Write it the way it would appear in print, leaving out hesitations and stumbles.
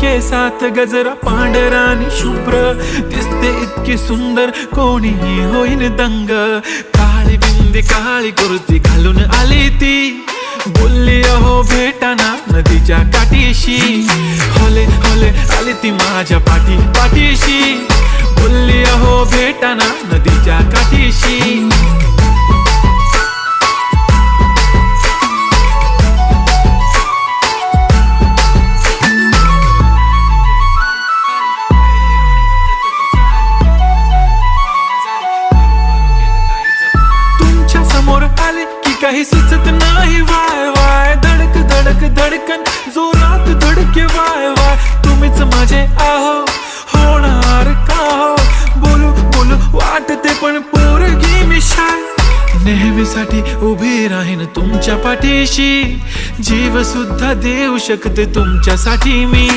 केसात गजरा पांढरा आणि शुभ्र दिसते इतकी सुंदर कोणीही होईन दंग. काळी बिंदी काळी कुर्ती घालून आली ती, बोलली अहो भेटाना नदीच्या काठीशी. होले होले आली ती माझ्या पाठीशी, बोलली अहो भेटाना नदीच्या काठीशी. तुमच्या समोर आले की काही सुचत नाही वाय वाय. धडक धडक धडकन जोरात धडके वाय वाय. तुम्हीच माझे आहो होणार का हो. बोलू बोलू वाटते पण पोरगी मी शाय. नेहमीसाठी उभी राहीन तुमच्या पाठीशी, जीव सुद्धा देऊ शकते तुमच्यासाठी मी.